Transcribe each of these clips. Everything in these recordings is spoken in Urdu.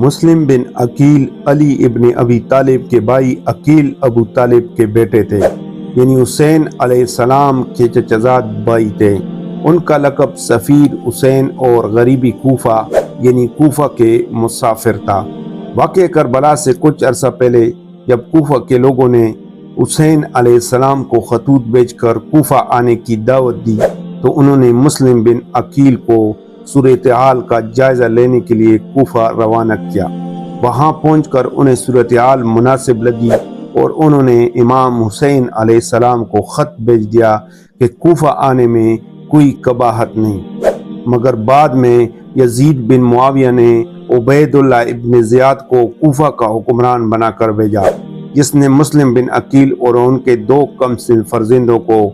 مسلم بن عقیل علی ابن ابی طالب کے بھائی عقیل ابو طالب کے بیٹے تھے، یعنی حسین علیہ السلام کے چچزاد بھائی تھے۔ ان کا لقب سفیر حسین اور غریبی کوفہ یعنی کوفہ کے مسافر تھا۔ واقعہ کربلا سے کچھ عرصہ پہلے جب کوفہ کے لوگوں نے حسین علیہ السلام کو خطوط بھیج کر کوفہ آنے کی دعوت دی تو انہوں نے مسلم بن عقیل کو صورتحال کا جائزہ لینے کے لیے کوفہ روانہ کیا۔ وہاں پہنچ کر انہیں صورتحال مناسب لگی اور انہوں نے امام حسین علیہ السلام کو خط بھیج دیا کہ کوفہ آنے میں کوئی قباحت نہیں، مگر بعد میں یزید بن معاویہ نے عبید اللہ ابن زیاد کو کوفہ کا حکمران بنا کر بھیجا، جس نے مسلم بن عقیل اور ان کے 2 کم سن فرزندوں کو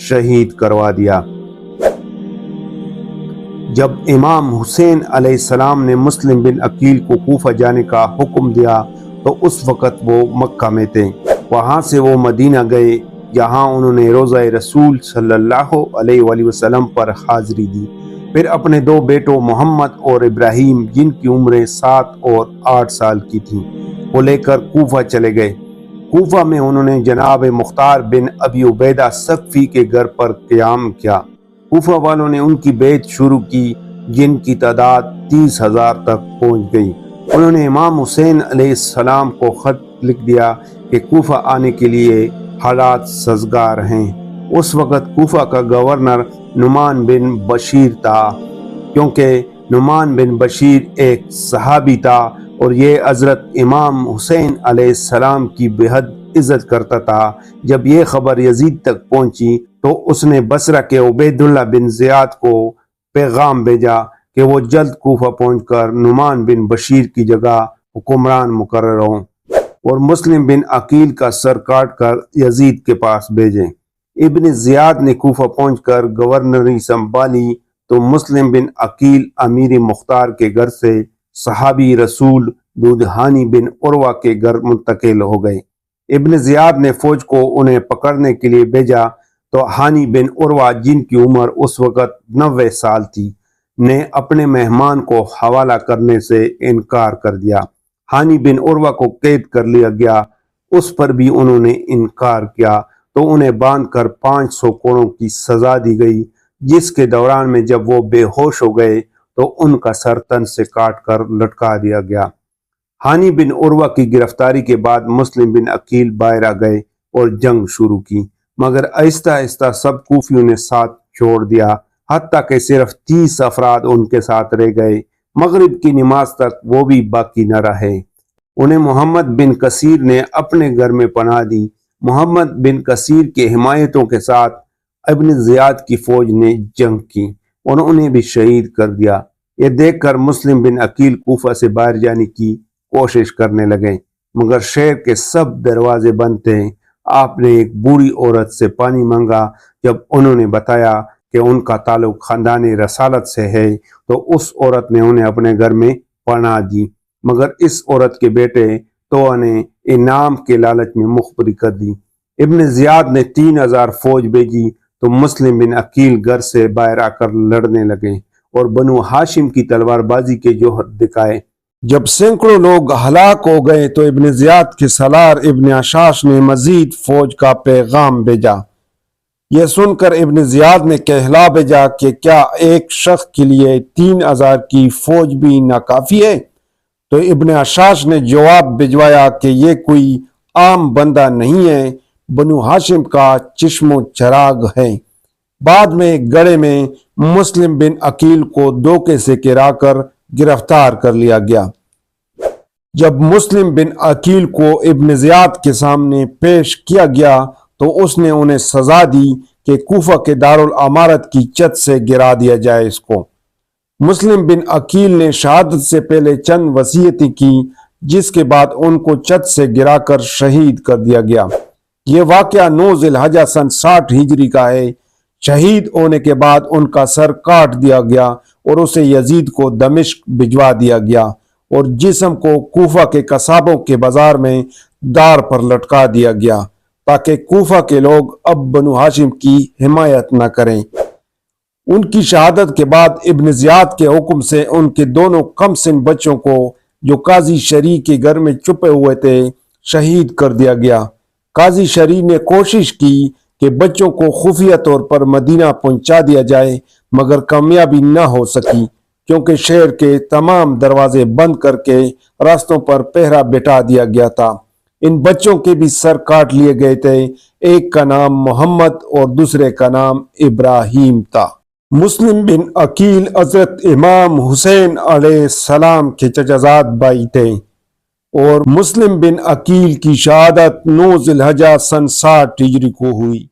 شہید کروا دیا۔ جب امام حسین علیہ السلام نے مسلم بن عقیل کو کوفہ جانے کا حکم دیا تو اس وقت وہ مکہ میں تھے۔ وہاں سے وہ مدینہ گئے، جہاں انہوں نے روضہ رسول صلی اللہ علیہ وآلہ وسلم پر حاضری دی۔ پھر اپنے 2 بیٹوں محمد اور ابراہیم، جن کی عمریں 7 اور 8 سال کی تھیں، کو لے کر کوفہ چلے گئے۔ کوفہ میں انہوں نے جناب مختار بن ابی عبیدہ ثقفی کے گھر پر قیام کیا۔ کوفہ والوں نے ان کی بیعت شروع کی، جن کی تعداد 30,000 تک پہنچ گئی۔ انہوں نے امام حسین علیہ السلام کو خط لکھ دیا کہ کوفہ آنے کے لیے حالات سازگار ہیں۔ اس وقت کوفہ کا گورنر نعمان بن بشیر تھا، کیونکہ نعمان بن بشیر ایک صحابی تھا اور یہ حضرت امام حسین علیہ السلام کی بےحد عزت کرتا تھا۔ جب یہ خبر یزید تک پہنچی تو اس نے بصرہ کے عبید اللہ بن زیاد کو پیغام بھیجا کہ وہ جلد کوفہ پہنچ کر نعمان بن بشیر کی جگہ حکمران مقرر ہوں اور مسلم بن عقیل کا سر کاٹ کر یزید کے پاس بھیجیں۔ ابن زیاد نے کوفہ پہنچ کر گورنری سنبھالی تو مسلم بن عقیل امیر مختار کے گھر سے صحابی رسول دودھانی بن عروہ کے گھر منتقل ہو گئے۔ ابن زیاد نے فوج کو انہیں پکڑنے کے لیے بھیجا تو ہانی بن عروہ، جن کی عمر اس وقت 90 سال تھی، نے اپنے مہمان کو حوالہ کرنے سے انکار کر دیا۔ ہانی بن عروہ کو قید کر لیا گیا، اس پر بھی انہوں نے انکار کیا تو انہیں باندھ کر 500 کوڑوں کی سزا دی گئی، جس کے دوران میں جب وہ بے ہوش ہو گئے تو ان کا سر تن سے کاٹ کر لٹکا دیا گیا۔ ہانی بن عروہ کی گرفتاری کے بعد مسلم بن عقیل باہر آ گئے اور جنگ شروع کی، مگر آہستہ آہستہ سب کوفیوں نے ساتھ چھوڑ دیا، حتیٰ کہ صرف 30 افراد ان کے ساتھ رہ گئے۔ مغرب کی نماز تک وہ بھی باقی نہ رہے۔ انہیں محمد بن کثیر نے اپنے گھر میں پناہ دی۔ محمد بن کثیر کے حمایتوں کے ساتھ ابن زیاد کی فوج نے جنگ کی اور انہیں بھی شہید کر دیا۔ یہ دیکھ کر مسلم بن عقیل کوفہ سے باہر جانے کی کوشش کرنے لگے، مگر شہر کے سب دروازے بند تھے۔ آپ نے ایک بوڑھی عورت سے پانی مانگا۔ جب انہوں نے بتایا کہ ان کا تعلق خاندان رسالت سے ہے تو اس عورت نے انہیں اپنے گھر میں پناہ دی، مگر اس عورت کے بیٹے تو نے انعام کے لالچ میں مخبری کر دی۔ ابن زیاد نے 3000 فوج بھیجی تو مسلم بن عقیل گھر سے باہر آ کر لڑنے لگے اور بنو ہاشم کی تلوار بازی کے جوہر دکھائے۔ جب سینکڑوں لوگ ہلاک ہو گئے تو ابن زیاد کے سالار ابن اشاش نے مزید فوج کا پیغام بھیجا۔ یہ سن کر ابن زیاد نے کہلا بھیجا کہ کیا ایک شخص کے لیے 3000 کی فوج بھی ناکافی ہے؟ تو ابن اشاش نے جواب بھجوایا کہ یہ کوئی عام بندہ نہیں ہے، بنو ہاشم کا چشم و چراغ ہے۔ بعد میں گڑھے میں مسلم بن عقیل کو دھوکے سے گرا کر گرفتار کر لیا گیا۔ جب مسلم بن عقیل کو ابن زیاد کے سامنے پیش کیا گیا تو اس نے انہیں سزا دی کہ کوفہ کے دارالامارت کی چھت سے گرا دیا جائے اس کو۔ مسلم بن عقیل نے شہادت سے پہلے چند وصیتیں کی، جس کے بعد ان کو چھت سے گرا کر شہید کر دیا گیا۔ یہ واقعہ 9 ذی الحجہ سن 60 ہجری کا ہے۔ شہید ہونے کے بعد ان کا سر کاٹ دیا گیا اور اسے یزید کو دمشق بھجوا دیا گیا اور جسم کو کوفہ کے قصابوں کے بازار میں دار پر لٹکا دیا گیا تاکہ کوفہ کے لوگ اب بنو ہاشم کی حمایت نہ کریں۔ ان کی شہادت کے بعد ابن زیاد کے حکم سے ان کے دونوں کم سن بچوں کو جو قاضی شریع کے گھر میں چھپے ہوئے تھے شہید کر دیا گیا۔ قاضی شریع نے کوشش کی کہ بچوں کو خفیہ طور پر مدینہ پہنچا دیا جائے، مگر کامیابی نہ ہو سکی کیونکہ شہر کے تمام دروازے بند کر کے راستوں پر پہرا بٹھا دیا گیا تھا۔ ان بچوں کے بھی سر کاٹ لیے گئے تھے، ایک کا نام محمد اور دوسرے کا نام ابراہیم تھا۔ مسلم بن عقیل حضرت امام حسین علیہ السلام کے چچا زاد بھائی تھے، اور مسلم بن عقیل کی شہادت 9 ذی الحجہ سن 60 ہجری کو ہوئی۔